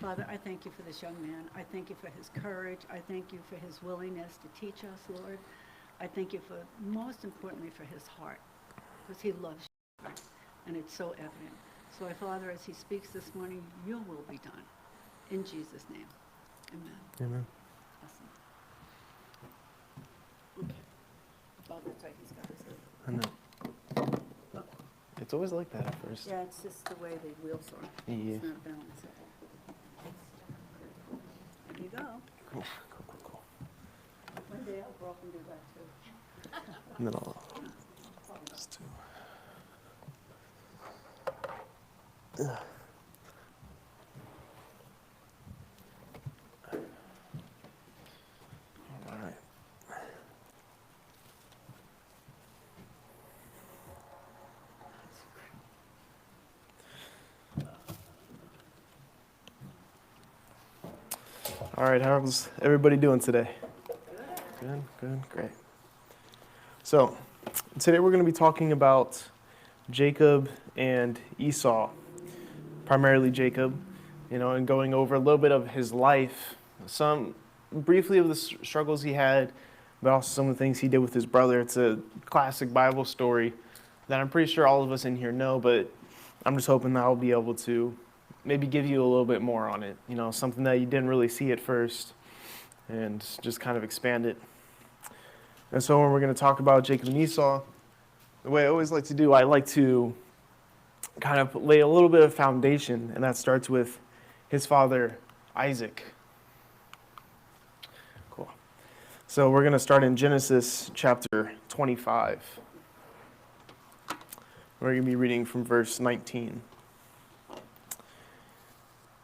Father, I thank you for this young man. I thank you for his courage. I thank you for his willingness to teach us, Lord. I thank you for, most importantly, for his heart, because he loves you, and it's so evident. So, Father, as he speaks this morning, your will be done. In Jesus' name, amen. Amen. Awesome. Okay. Oh, that's right, he's got his head. I know. It's always like that at first. Yeah, it's just the way the wheels are. Yeah. It's not balanced. There you go. Cool. Cool. One day I'll grow up and do that too. And then I'll just do. All right. All right, how's everybody doing today? Good, great. So, today we're going to be talking about Jacob and Esau, primarily Jacob, and going over a little bit of his life, some briefly of the struggles he had, but also some of the things he did with his brother. It's a classic Bible story that I'm pretty sure all of us in here know, but I'm just hoping that I'll be able to maybe give you a little bit more on it, something that you didn't really see at first, and just kind of expand it. And so when we're going to talk about Jacob and Esau, the way I always like to do, I like to kind of lay a little bit of foundation, and that starts with his father, Isaac. Cool. So we're going to start in Genesis chapter 25. We're going to be reading from verse 19.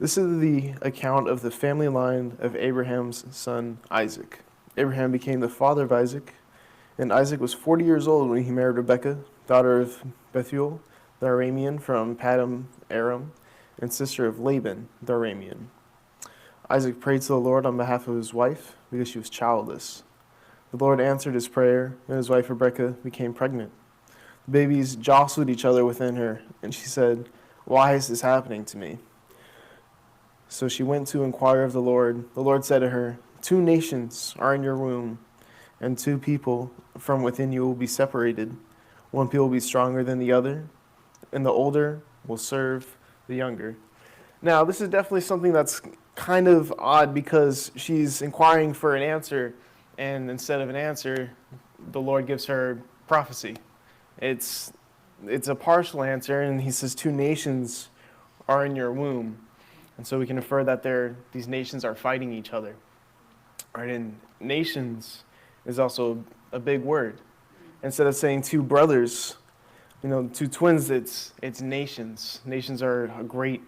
This is the account of the family line of Abraham's son Isaac. Abraham became the father of Isaac, and Isaac was 40 years old when he married Rebekah, daughter of Bethuel, the Aramean from Paddan Aram, and sister of Laban, the Aramean. Isaac prayed to the Lord on behalf of his wife because she was childless. The Lord answered his prayer, and his wife Rebekah became pregnant. The babies jostled each other within her, and she said, "Why is this happening to me?" So she went to inquire of the Lord. The Lord said to her, "Two nations are in your womb, and two people from within you will be separated. One people will be stronger than the other, and the older will serve the younger." Now, this is definitely something that's kind of odd because she's inquiring for an answer, and instead of an answer, the Lord gives her prophecy. It's a partial answer, and he says two nations are in your womb. And so we can infer that these nations are fighting each other. Right? And nations is also a big word. Instead of saying two brothers, two twins, it's nations. Nations are a great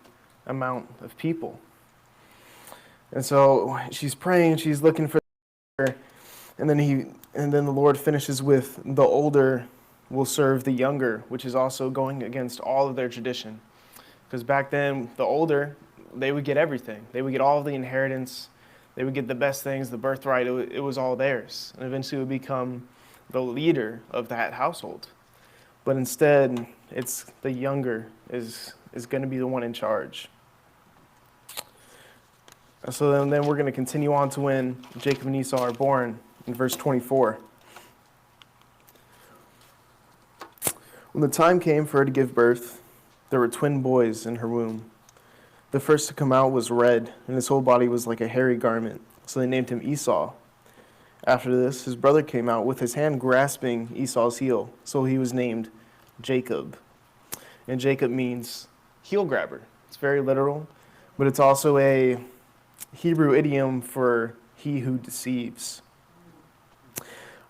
amount of people. And so she's praying, she's looking for her, and then the Lord finishes with the older will serve the younger, which is also going against all of their tradition. Because back then, the older, they would get everything. They would get all of the inheritance. They would get the best things, the birthright. It was all theirs. And eventually would become the leader of that household. But instead, it's the younger is going to be the one in charge. So then we're going to continue on to when Jacob and Esau are born in verse 24. When the time came for her to give birth, there were twin boys in her womb. The first to come out was red, and his whole body was like a hairy garment, so they named him Esau. After this, his brother came out with his hand grasping Esau's heel, so he was named Jacob. And Jacob means heel grabber. It's very literal, but it's also a Hebrew idiom for he who deceives.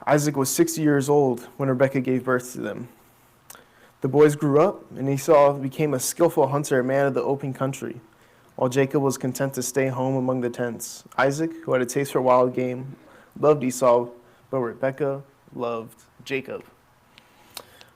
Isaac was 60 years old when Rebekah gave birth to them. The boys grew up, and Esau became a skillful hunter, a man of the open country, while Jacob was content to stay home among the tents. Isaac, who had a taste for wild game, loved Esau, but Rebekah loved Jacob.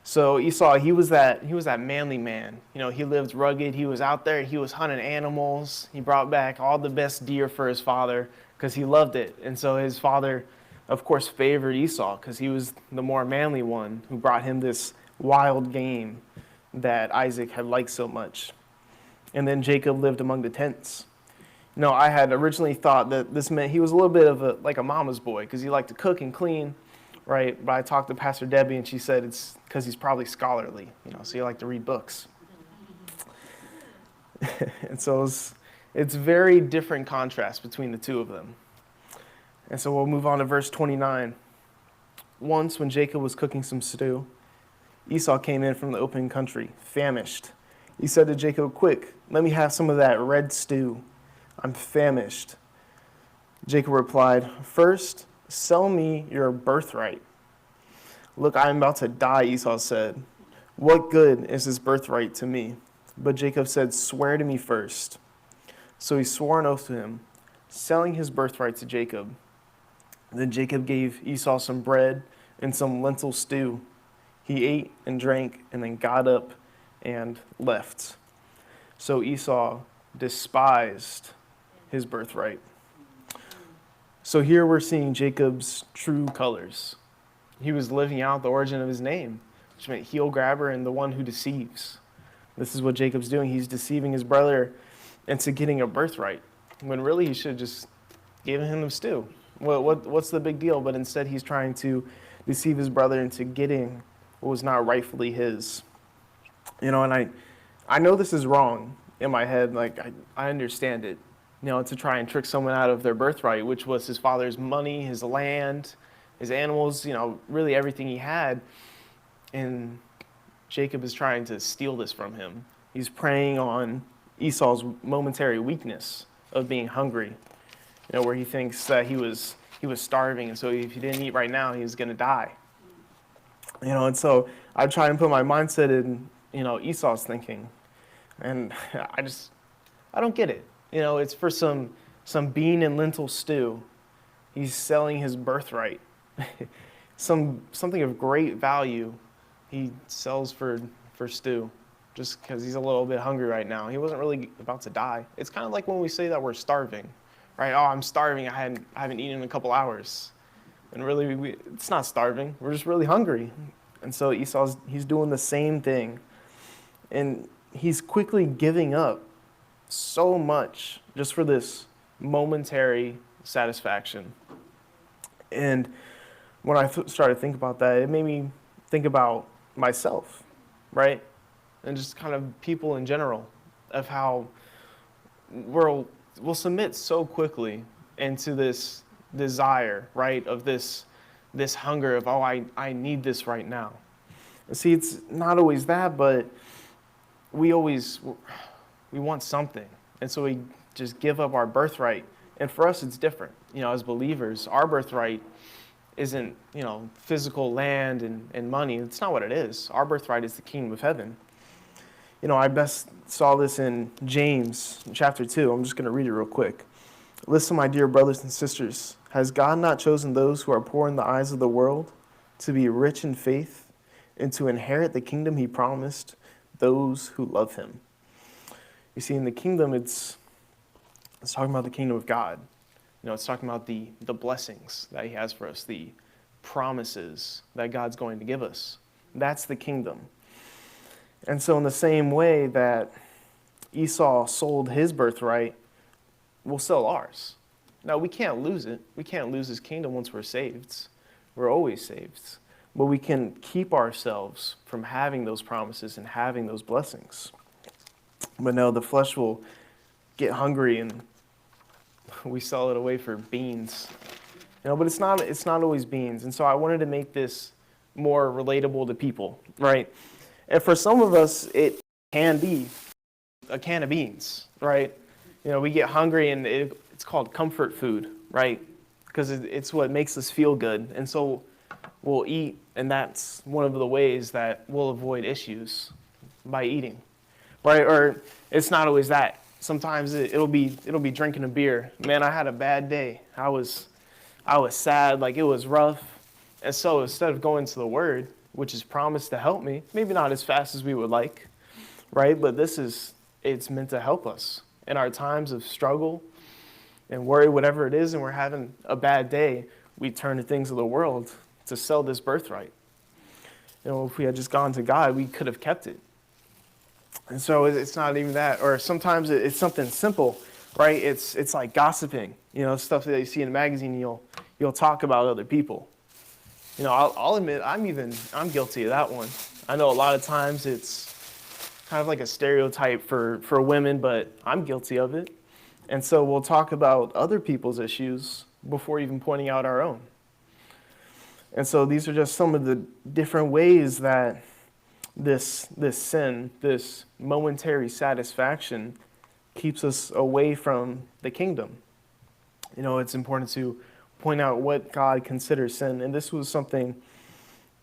So Esau, he was that manly man. He lived rugged. He was out there. He was hunting animals. He brought back all the best deer for his father because he loved it. And so his father, of course, favored Esau because he was the more manly one who brought him this wild game that Isaac had liked so much. And then Jacob lived among the tents. No, I had originally thought that this meant he was a little bit of like a mama's boy because he liked to cook and clean, right? But I talked to Pastor Debbie and she said it's because he's probably scholarly, so he liked to read books. And so it's very different contrast between the two of them. And so we'll move on to verse 29. Once when Jacob was cooking some stew, Esau came in from the open country, famished. He said to Jacob, "Quick, let me have some of that red stew. I'm famished." Jacob replied, "First, sell me your birthright." "Look, I am about to die," Esau said. "What good is this birthright to me?" But Jacob said, "Swear to me first." So he swore an oath to him, selling his birthright to Jacob. Then Jacob gave Esau some bread and some lentil stew. He ate and drank and then got up and left. So Esau despised his birthright. So here we're seeing Jacob's true colors. He was living out the origin of his name, which meant heel grabber and the one who deceives. This is what Jacob's doing. He's deceiving his brother into getting a birthright, when really he should have just given him the stew. What's the big deal? But instead he's trying to deceive his brother into getting what was not rightfully his. And I know this is wrong in my head. Like, I understand it, to try and trick someone out of their birthright, which was his father's money, his land, his animals, really everything he had. And Jacob is trying to steal this from him. He's preying on Esau's momentary weakness of being hungry, where he thinks that he was starving, and so if he didn't eat right now, he was going to die. And so I try and put my mindset in, Esau's thinking, and I don't get it. It's for some bean and lentil stew. He's selling his birthright, something of great value. He sells for stew just because he's a little bit hungry right now. He wasn't really about to die. It's kind of like when we say that we're starving, right? "Oh, I'm starving. I haven't eaten in a couple hours." And really, it's not starving. We're just really hungry. And so he's doing the same thing. And he's quickly giving up so much just for this momentary satisfaction. And when I started to think about that, it made me think about myself, right? And just kind of people in general, of how we'll submit so quickly into this desire, right, of this hunger of, "Oh, I need this right now." See, it's not always that, but we want something. And so we just give up our birthright. And for us, it's different. As believers, our birthright isn't, physical land and money. It's not what it is. Our birthright is the kingdom of heaven. I best saw this in James chapter 2. I'm just going to read it real quick. "Listen, my dear brothers and sisters, has God not chosen those who are poor in the eyes of the world to be rich in faith and to inherit the kingdom he promised those who love him?" You see, in the kingdom, it's talking about the kingdom of God. It's talking about the blessings that he has for us, the promises that God's going to give us. That's the kingdom. And so in the same way that Esau sold his birthright, we'll sell ours. Now, we can't lose it. We can't lose his kingdom once we're saved. We're always saved. But we can keep ourselves from having those promises and having those blessings. But no, the flesh will get hungry and we sell it away for beans. But it's not always beans. And so I wanted to make this more relatable to people, right? And for some of us, it can be a can of beans, right? We get hungry and it's called comfort food, right? Because it's what makes us feel good. And so we'll eat, and that's one of the ways that we'll avoid issues, by eating, right? Or it's not always that. Sometimes it'll be drinking a beer. Man, I had a bad day. I was sad, like it was rough. And so instead of going to the Word, which is promised to help me, maybe not as fast as we would like, right? But it's meant to help us in our times of struggle and worry, whatever it is, and we're having a bad day, we turn to things of the world to sell this birthright. If we had just gone to God, we could have kept it. And so it's not even that. Or sometimes it's something simple, right? It's like gossiping, stuff that you see in a magazine. You'll talk about other people. I'll admit I'm guilty of that one. I know a lot of times it's kind of like a stereotype for women, but I'm guilty of it. And so we'll talk about other people's issues before even pointing out our own. And so these are just some of the different ways that this sin, this momentary satisfaction, keeps us away from the kingdom. It's important to point out what God considers sin. And this was something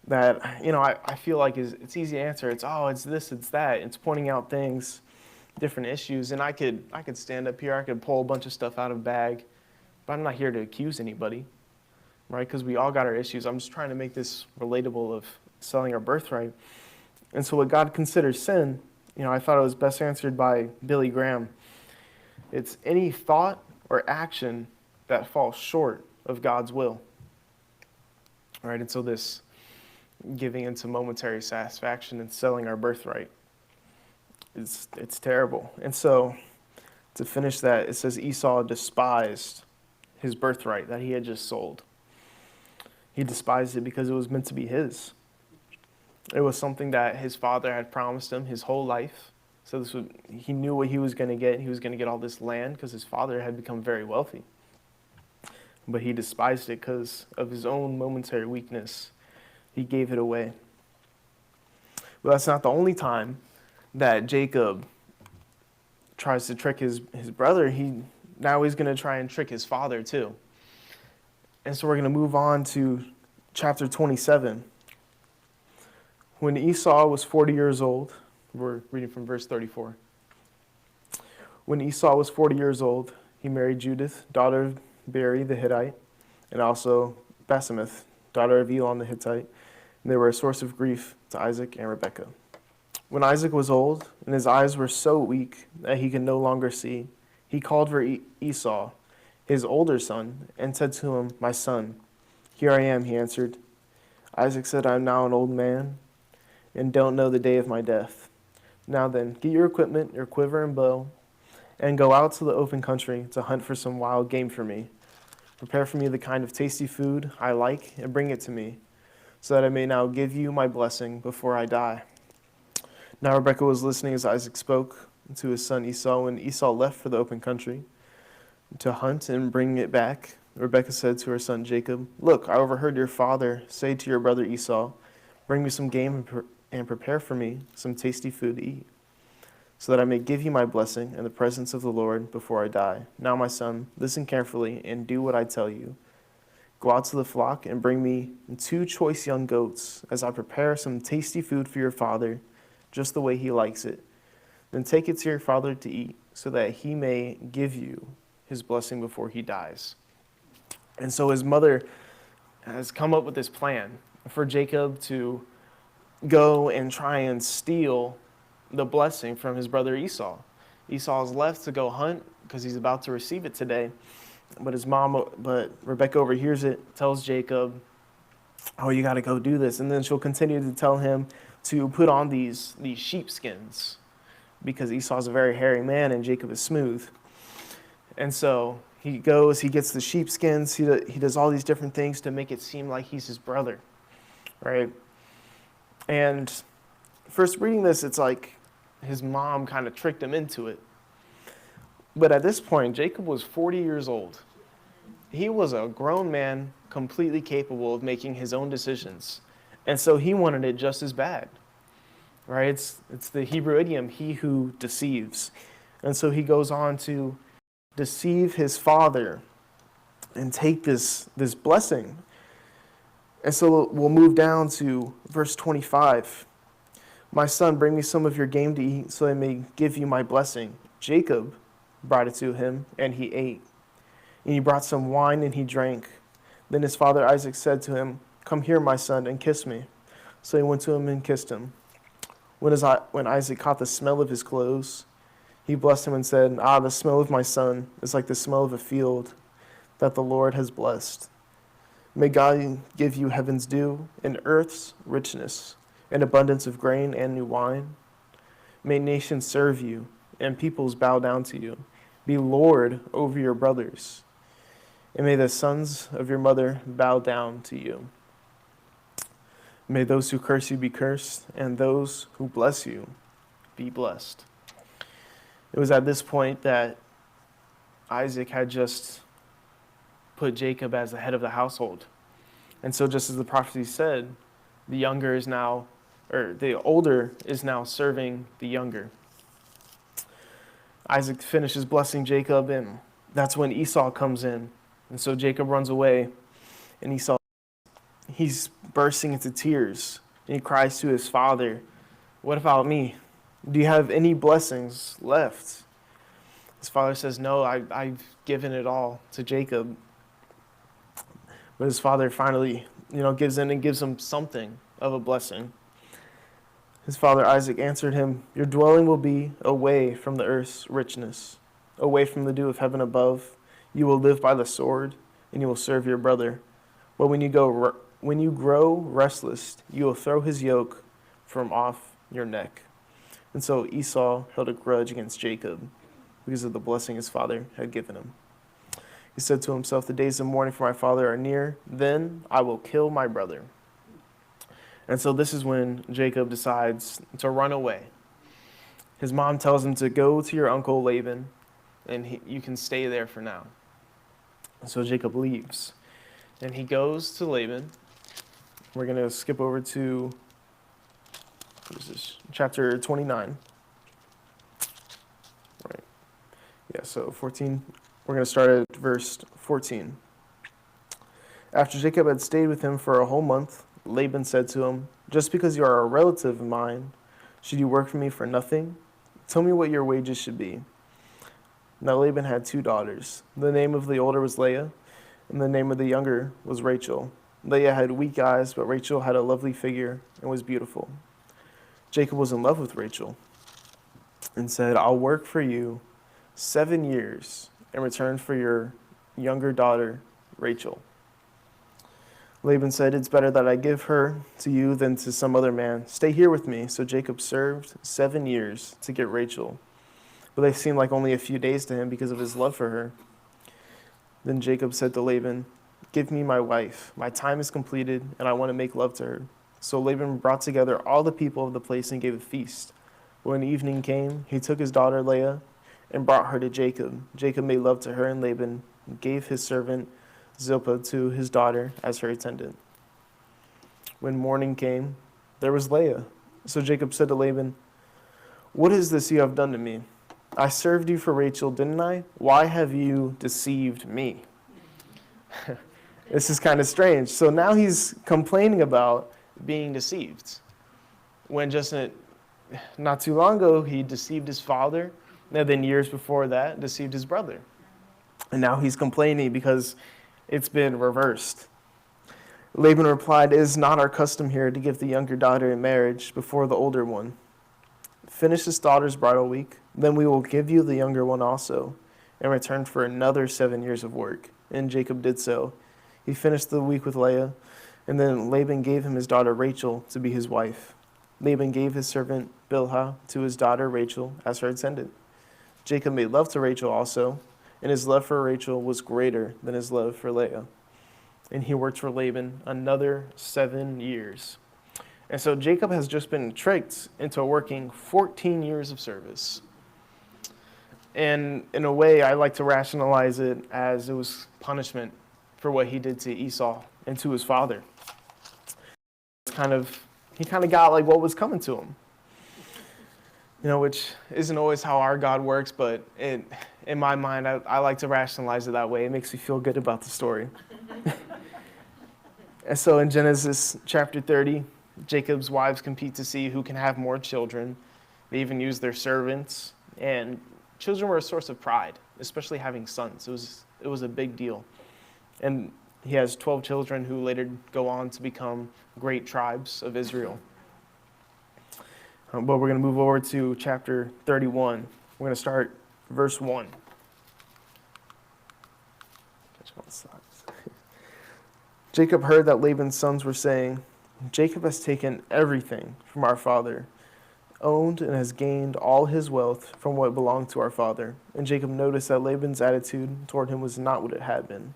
that, I feel like it's easy to answer. It's this, it's that. It's pointing out things, different issues. And I could stand up here, I could pull a bunch of stuff out of a bag, but I'm not here to accuse anybody, right? Because we all got our issues. I'm just trying to make this relatable of selling our birthright. And so what God considers sin, I thought it was best answered by Billy Graham. It's any thought or action that falls short of God's will. All right, and so this giving into momentary satisfaction and selling our birthright, it's terrible. And so to finish that, it says Esau despised his birthright that he had just sold. He despised it because it was meant to be his. It was something that his father had promised him his whole life. So he knew what he was going to get. He was going to get all this land because his father had become very wealthy. But he despised it because of his own momentary weakness. He gave it away. But that's not the only time that Jacob tries to trick his brother. Now he's going to try and trick his father too. And so we're going to move on to chapter 27. When Esau was 40 years old, we're reading from verse 34. When Esau was 40 years old, he married Judith, daughter of Beri the Hittite, and also Basemath, daughter of Elon the Hittite. And they were a source of grief to Isaac and Rebekah. When Isaac was old, and his eyes were so weak that he could no longer see, he called for Esau, his older son, and said to him, "My son." "Here I am," he answered. Isaac said, "I am now an old man, and don't know the day of my death. Now then, get your equipment, your quiver and bow, and go out to the open country to hunt for some wild game for me. Prepare for me the kind of tasty food I like, and bring it to me, so that I may now give you my blessing before I die." Now Rebekah was listening as Isaac spoke to his son Esau. When Esau left for the open country to hunt and bring it back, Rebekah said to her son Jacob, "Look, I overheard your father say to your brother Esau, 'Bring me some game and prepare for me some tasty food to eat, so that I may give you my blessing in the presence of the Lord before I die. Now, my son, listen carefully and do what I tell you. Go out to the flock and bring me 2 choice young goats as I prepare some tasty food for your father, just the way he likes it. Then take it to your father to eat, so that he may give you his blessing before he dies." And so his mother has come up with this plan for Jacob to go and try and steal the blessing from his brother Esau. Esau is left to go hunt because he's about to receive it today. But Rebekah overhears it, tells Jacob, "Oh, you got to go do this." And then she'll continue to tell him to put on these sheepskins, because Esau's a very hairy man and Jacob is smooth. And so he goes, he gets the sheepskins, he does all these different things to make it seem like he's his brother, right? And first reading this, it's like his mom kind of tricked him into it. But at this point, Jacob was 40 years old. He was a grown man, completely capable of making his own decisions. And so he wanted it just as bad, right? It's the Hebrew idiom, he who deceives. And so he goes on to deceive his father and take this blessing. And so we'll move down to verse 25. "My son, bring me some of your game to eat, so I may give you my blessing." Jacob brought it to him, and he ate. And he brought some wine, and he drank. Then his father Isaac said to him, "Come here, my son, and kiss me." So he went to him and kissed him. When Isaac caught the smell of his clothes, he blessed him and said, "Ah, the smell of my son is like the smell of a field that the Lord has blessed. May God give you heaven's dew and earth's richness, and abundance of grain and new wine. May nations serve you, and peoples bow down to you. be Lord over your brothers. And may the sons of your mother bow down to you. May those who curse you be cursed, and those who bless you be blessed." It was at this point that Isaac had just put Jacob as the head of the household. And so just as the prophecy said, the older is now serving the younger. Isaac finishes blessing Jacob, and that's when Esau comes in. And so Jacob runs away, and Esau, he's bursting into tears, and he cries to his father, "What about me? Do you have any blessings left?" His father says, "No, I've given it all to Jacob." But his father finally, gives in and gives him something of a blessing. His father Isaac answered him, "Your dwelling will be away from the earth's richness, away from the dew of heaven above. You will live by the sword, and you will serve your brother. But when you grow restless, you will throw his yoke from off your neck." And so Esau held a grudge against Jacob because of the blessing his father had given him. He said to himself, "The days of mourning for my father are near. Then I will kill my brother." And so this is when Jacob decides to run away. His mom tells him to go to your uncle Laban, and you can stay there for now. So Jacob leaves, and he goes to Laban. We're going to skip over to chapter 29. Right. Yeah, so 14. We're going to start at verse 14. After Jacob had stayed with him for a whole month, Laban said to him, "Just because you are a relative of mine, should you work for me for nothing? Tell me what your wages should be." Now Laban had 2 daughters. The name of the older was Leah, and the name of the younger was Rachel. Leah had weak eyes, but Rachel had a lovely figure and was beautiful. Jacob was in love with Rachel and said, "I'll work for you 7 years in return for your younger daughter, Rachel." Laban said, "It's better that I give her to you than to some other man. Stay here with me." So Jacob served 7 years to get Rachel, but they seemed like only a few days to him because of his love for her. Then Jacob said to Laban, "Give me my wife. My time is completed, and I want to make love to her." So Laban brought together all the people of the place and gave a feast. When evening came, he took his daughter Leah and brought her to Jacob. Jacob made love to her, and Laban gave his servant Zilpah to his daughter as her attendant. When morning came, there was Leah. So Jacob said to Laban, "What is this you have done to me? I served you for Rachel, didn't I? Why have you deceived me?" This is kind of strange. So now he's complaining about being deceived, when just not too long ago he deceived his father, and then years before that deceived his brother. And now he's complaining because it's been reversed. Laban replied, "It is not our custom here to give the younger daughter in marriage before the older one. Finish this daughter's bridal week, then we will give you the younger one also, in return for another 7 years of work." And Jacob did so. He finished the week with Leah, and then Laban gave him his daughter Rachel to be his wife. Laban gave his servant Bilhah to his daughter Rachel as her attendant. Jacob made love to Rachel also, and his love for Rachel was greater than his love for Leah. And he worked for Laban another 7 years. And so Jacob has just been tricked into working 14 years of service. And in a way, I like to rationalize it as it was punishment for what he did to Esau and to his father. He kind of got like what was coming to him. Which isn't always how our God works, but in my mind, I like to rationalize it that way. It makes me feel good about the story. And so in Genesis chapter 30, Jacob's wives compete to see who can have more children. They even use their servants, and children were a source of pride, especially having sons. It was a big deal. And he has 12 children who later go on to become great tribes of Israel. But we're going to move over to chapter 31. We're going to start verse 1. Jacob heard that Laban's sons were saying, "Jacob has taken everything from our father. owned and has gained all his wealth from what belonged to our father." And Jacob noticed that Laban's attitude toward him was not what it had been.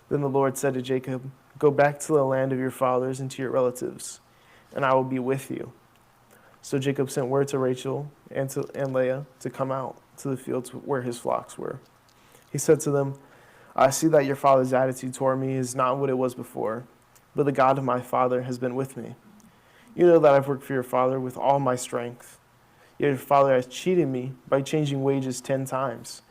Then the Lord said to Jacob, "Go back to the land of your fathers and to your relatives, and I will be with you." So Jacob sent word to Rachel and Leah to come out to the fields where his flocks were. He said to them, "I see that your father's attitude toward me is not what it was before, but the God of my father has been with me. You know that I've worked for your father with all my strength. Yet your father has cheated me by changing wages 10 times.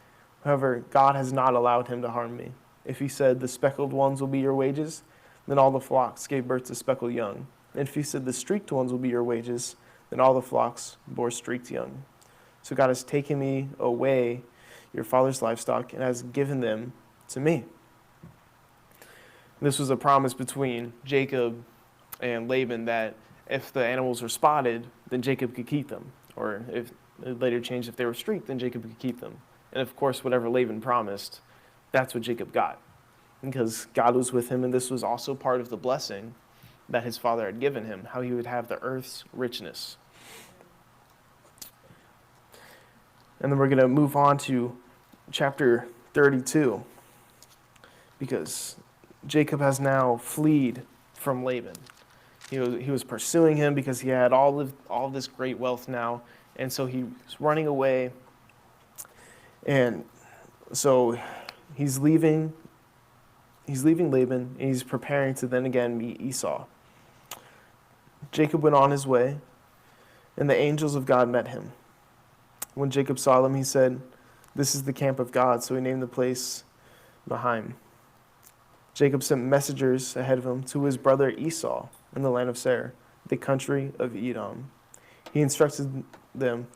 However, God has not allowed him to harm me. If he said, 'The speckled ones will be your wages,' then all the flocks gave birth to speckled young. And if he said, 'The streaked ones will be your wages,' then all the flocks bore streaked young. So God has taken me away, your father's livestock, and has given them to me." This was a promise between Jacob and Laban that if the animals were spotted, then Jacob could keep them. Or if it later changed, if they were streaked, then Jacob could keep them. And of course, whatever Laban promised, that's what Jacob got. Because God was with him, and this was also part of the blessing that his father had given him, how he would have the earth's richness. And then we're going to move on to chapter 32, because Jacob has now fled from Laban. He was pursuing him because he had all of this great wealth now, and so he's running away. And so he's leaving Laban, and he's preparing to then again meet Esau. Jacob went on his way, and the angels of God met him. When Jacob saw them, he said, "This is the camp of God," so he named the place Mahim. Jacob sent messengers ahead of him to his brother Esau in the land of Seir, the country of Edom. He instructed them,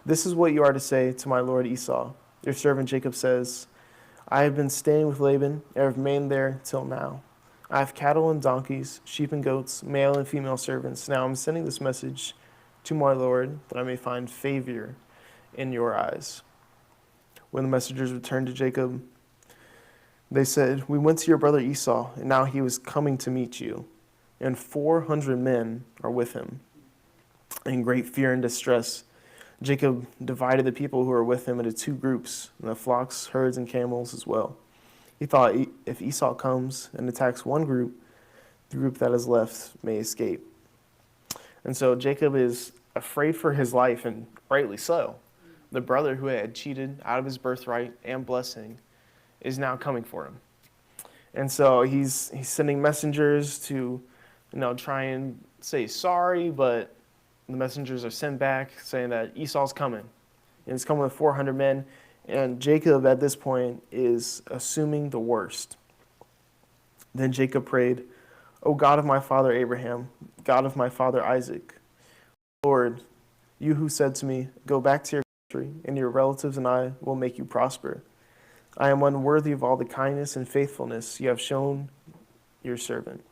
"This is what you are to say to my lord Esau. Your servant Jacob says, 'I have been staying with Laban and have remained there till now. I have cattle and donkeys, sheep and goats, male and female servants. Now I'm sending this message to my lord that I may find favor in your eyes.'" When the messengers returned to Jacob, they said, "We went to your brother Esau, and now he was coming to meet you, and 400 men are with him." In great fear and distress, Jacob divided the people who were with him into two groups, the flocks, herds, and camels as well. He thought, if Esau comes and attacks one group, the group that is left may escape. And so Jacob is afraid for his life, and rightly so. The brother who had cheated out of his birthright and blessing is now coming for him. And so he's sending messengers to, try and say sorry, but the messengers are sent back saying that Esau's coming. And he's coming with 400 men. And Jacob at this point is assuming the worst. Then Jacob prayed, "O God of my father Abraham, God of my father Isaac, Lord, you who said to me, 'Go back to your country, and your relatives and I will make you prosper.' I am unworthy of all the kindness and faithfulness you have shown your servant.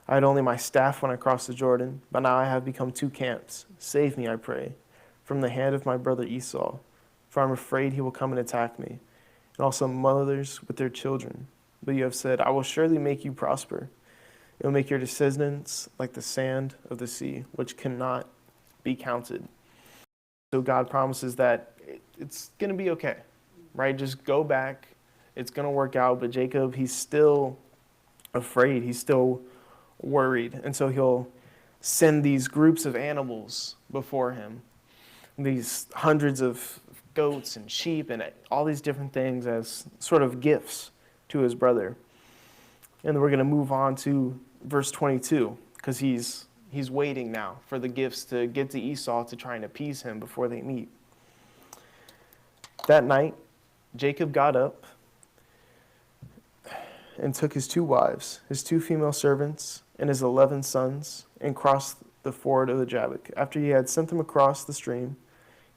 I had only my staff when I crossed the Jordan, but now I have become two camps. Save me, I pray, from the hand of my brother Esau, for I am afraid he will come and attack me, and also mothers with their children. But you have said, 'I will surely make you prosper. It will make your descendants like the sand of the sea, which cannot be counted.'" So God promises that it's going to be okay, right? Just go back. It's going to work out. But Jacob, he's still afraid. He's still worried. And so he'll send these groups of animals before him, these hundreds of goats and sheep and all these different things as sort of gifts to his brother. And then we're going to move on to verse 22, because he's waiting now for the gifts to get to Esau to try and appease him before they meet. That night, Jacob got up and took his 2 wives, his 2 female servants, and his 11 sons, and crossed the ford of the Jabbok. After he had sent them across the stream,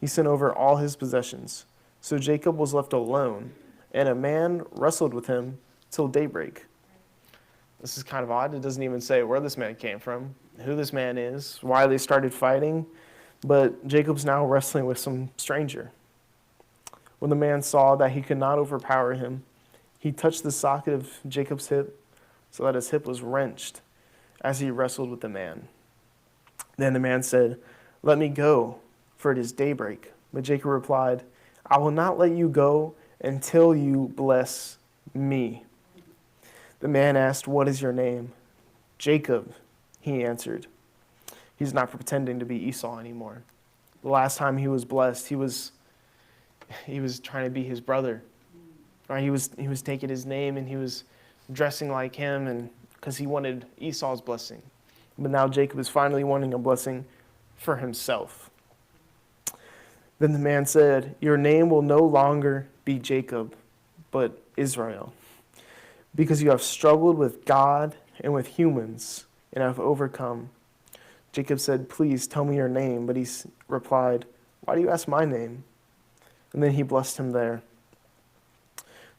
he sent over all his possessions. So Jacob was left alone, and a man wrestled with him till daybreak. This is kind of odd. It doesn't even say where this man came from, who this man is, why they started fighting, but Jacob's now wrestling with some stranger. When the man saw that he could not overpower him, he touched the socket of Jacob's hip so that his hip was wrenched as he wrestled with the man. Then the man said, Let me go, for it is daybreak. But Jacob replied, I will not let you go until you bless me. The man asked, What is your name? Jacob, he answered. He's not pretending to be Esau anymore. The last time he was blessed, he was trying to be his brother. Right? He was taking his name and he was dressing like him, and because he wanted Esau's blessing. But now Jacob is finally wanting a blessing for himself. Then the man said, Your name will no longer be Jacob, but Israel, because you have struggled with God and with humans and have overcome. Jacob said, Please tell me your name. But he replied, Why do you ask my name? And then he blessed him there.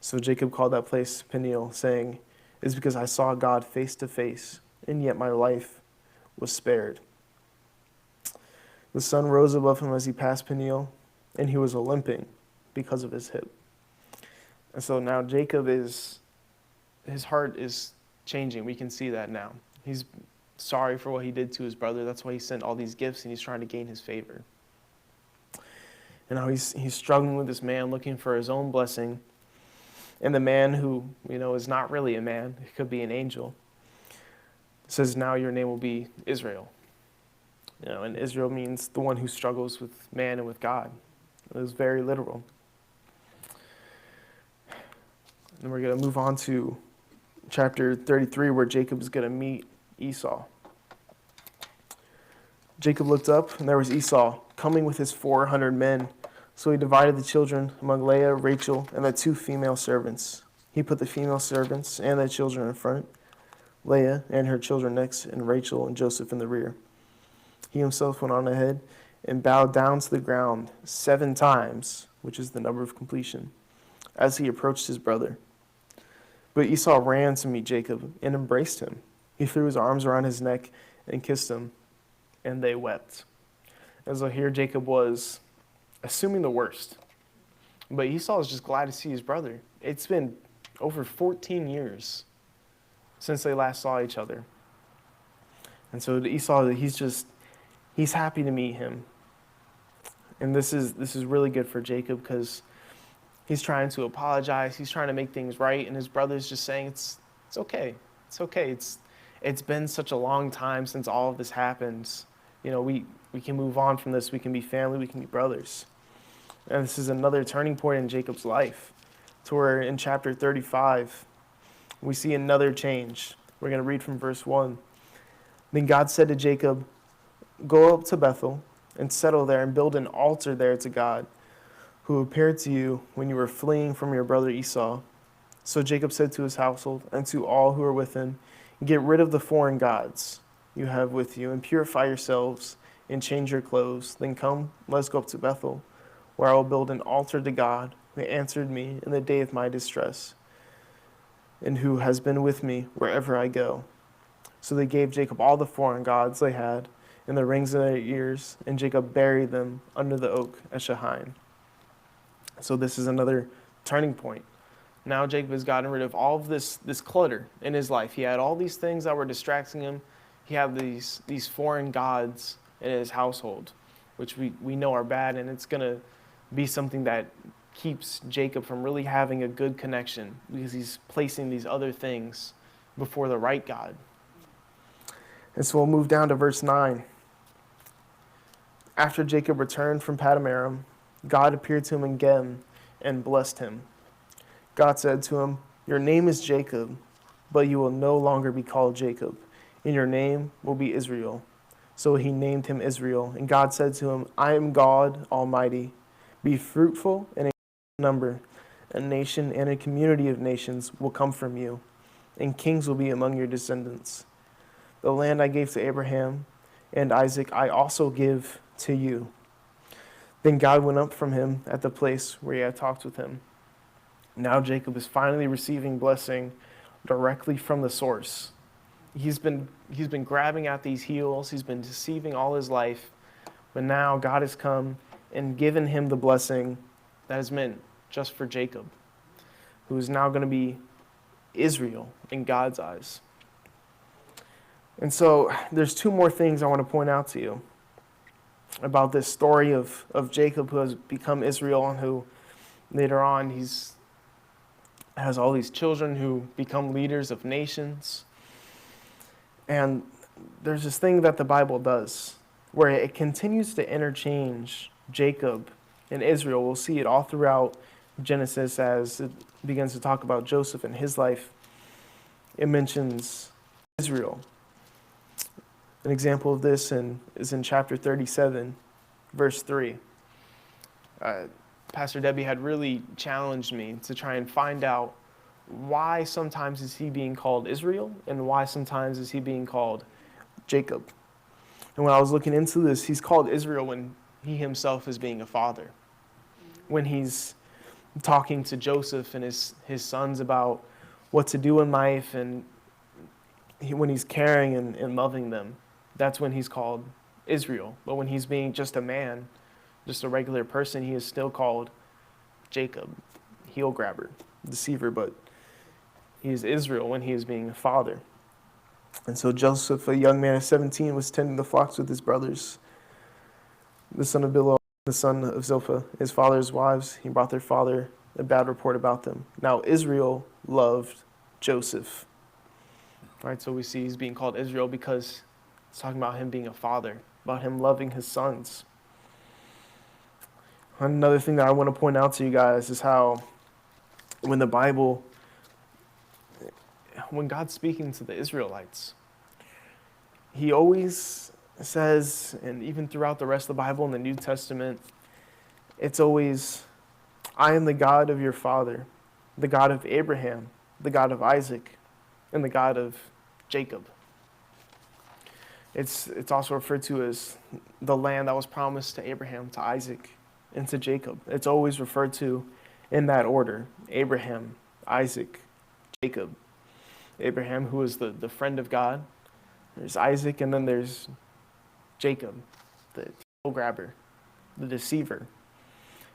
So Jacob called that place Peniel, saying, It is because I saw God face to face, and yet my life was spared. The sun rose above him as he passed Peniel, and he was limping because of his hip. And so now his heart is changing. We can see that now. He's sorry for what he did to his brother. That's why he sent all these gifts, and he's trying to gain his favor. And now he's struggling with this man, looking for his own blessing. And the man who, is not really a man, it could be an angel, says, Now your name will be Israel. And Israel means the one who struggles with man and with God. It was very literal. And we're going to move on to chapter 33, where Jacob is going to meet Esau. Jacob looked up, and there was Esau coming with his 400 men. So he divided the children among Leah, Rachel, and the 2 female servants. He put the female servants and their children in front, Leah and her children next, and Rachel and Joseph in the rear. He himself went on ahead and bowed down to the ground 7 times, which is the number of completion, as he approached his brother. But Esau ran to meet Jacob and embraced him. He threw his arms around his neck and kissed him, and they wept. And so here Jacob was assuming the worst. But Esau is just glad to see his brother. It's been over 14 years since they last saw each other. And so to Esau, he's happy to meet him. And this is really good for Jacob, because he's trying to apologize. He's trying to make things right. And his brother's just saying, it's okay. It's okay. It's been such a long time since all of this happened. We can move on from this. We can be family. We can be brothers. And this is another turning point in Jacob's life, to where in chapter 35, we see another change. We're going to read from verse 1. Then God said to Jacob, Go up to Bethel and settle there and build an altar there to God, who appeared to you when you were fleeing from your brother Esau. So Jacob said to his household and to all who were with him, Get rid of the foreign gods you have with you, and purify yourselves, and change your clothes. Then come, let's go up to Bethel, where I will build an altar to God, who answered me in the day of my distress, and who has been with me wherever I go. So they gave Jacob all the foreign gods they had, and the rings in their ears, and Jacob buried them under the oak at Shechem. So this is another turning point. Now Jacob has gotten rid of all of this clutter in his life. He had all these things that were distracting him. He had these foreign gods in his household, which we know are bad, and it's going to be something that keeps Jacob from really having a good connection, because he's placing these other things before the right God. And so we'll move down to verse 9. After Jacob returned from Paddan Aram, God appeared to him in Gem and blessed him. God said to him, Your name is Jacob, but you will no longer be called Jacob, and your name will be Israel. So he named him Israel. And God said to him, I am God Almighty. Be fruitful and increase in number. A nation and a community of nations will come from you, and kings will be among your descendants. The land I gave to Abraham and Isaac I also give to you. Then God went up from him at the place where he had talked with him. Now Jacob is finally receiving blessing directly from the source. He's been grabbing at these heels. He's been deceiving all his life. But now God has come and given him the blessing that is meant just for Jacob, who is now going to be Israel in God's eyes. And so there's 2 more things I want to point out to you. about this story of Jacob, who has become Israel, and who later on has all these children who become leaders of nations. And there's this thing that the Bible does where it continues to interchange Jacob and Israel. We'll see it all throughout Genesis as it begins to talk about Joseph and his life. It mentions Israel. An example of this is in chapter 37, verse 3. Pastor Debbie had really challenged me to try and find out why sometimes is he being called Israel and why sometimes is he being called Jacob. And when I was looking into this, he's called Israel when he himself is being a father. When he's talking to Joseph and his sons about what to do in life, and when he's caring and loving them, that's when he's called Israel. But when he's being just a man, just a regular person, he is still called Jacob, heel grabber, deceiver, but he is Israel when he is being a father. And so Joseph, a young man of 17, was tending the flocks with his brothers, the son of Bilhah, the son of Zilpah, his father's wives. He brought their father a bad report about them. Now Israel loved Joseph. Right, so we see he's being called Israel because it's talking about him being a father, about him loving his sons. Another thing that I want to point out to you guys is how when God's speaking to the Israelites, he always says, and even throughout the rest of the Bible in the New Testament, it's always, I am the God of your father, the God of Abraham, the God of Isaac, and the God of Jacob. It's also referred to as the land that was promised to Abraham, to Isaac, and to Jacob. It's always referred to in that order: Abraham, Isaac, Jacob. Abraham, who is the friend of God. There's Isaac, and then there's Jacob, the heel grabber, the deceiver.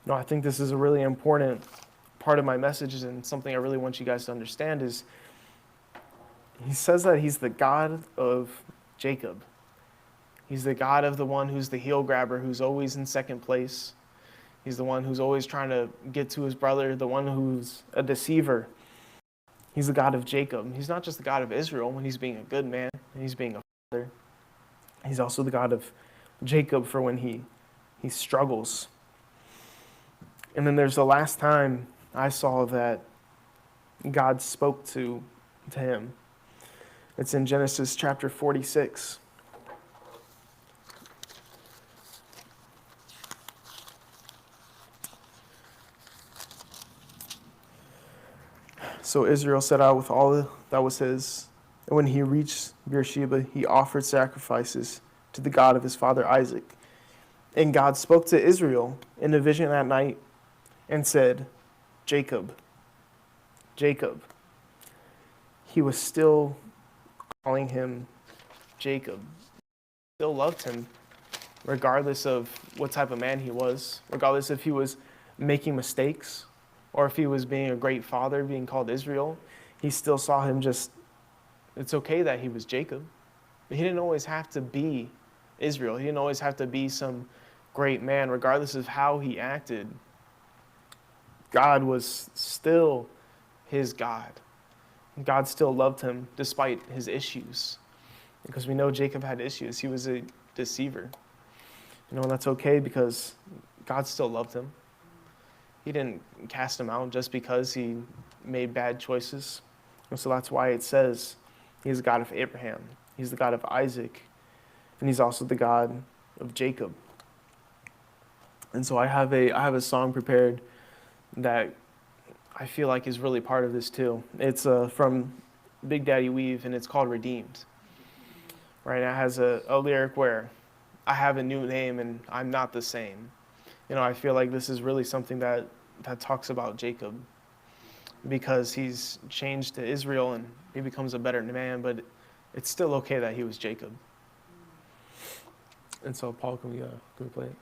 I think this is a really important part of my message, and something I really want you guys to understand is he says that he's the God of Jacob. He's the God of the one who's the heel grabber, who's always in second place. He's the one who's always trying to get to his brother, the one who's a deceiver. He's the God of Jacob. He's not just the God of Israel when he's being a good man and he's being a father. He's also the God of Jacob for when he struggles. And then there's the last time I saw that God spoke to him. It's in Genesis chapter 46. So Israel set out with all that was his, and when he reached Beersheba, he offered sacrifices to the God of his father Isaac. And God spoke to Israel in a vision that night and said, Jacob, Jacob. He was still calling him Jacob. Still loved him, regardless of what type of man he was, regardless if he was making mistakes or if he was being a great father, being called Israel. He still saw him it's okay that he was Jacob. But he didn't always have to be Israel. He didn't always have to be some great man, regardless of how he acted. God was still his God. God still loved him despite his issues. Because we know Jacob had issues. He was a deceiver. And that's okay because God still loved him. He didn't cast him out just because he made bad choices. And so that's why it says he's the God of Abraham. He's the God of Isaac. And he's also the God of Jacob. And so I have a song prepared that I feel like is really part of this too. It's from Big Daddy Weave, and it's called Redeemed. Right? It has a lyric where I have a new name and I'm not the same. I feel like this is really something that talks about Jacob, because he's changed to Israel and he becomes a better man, but it's still okay that he was Jacob. And so, Paul, can we play it?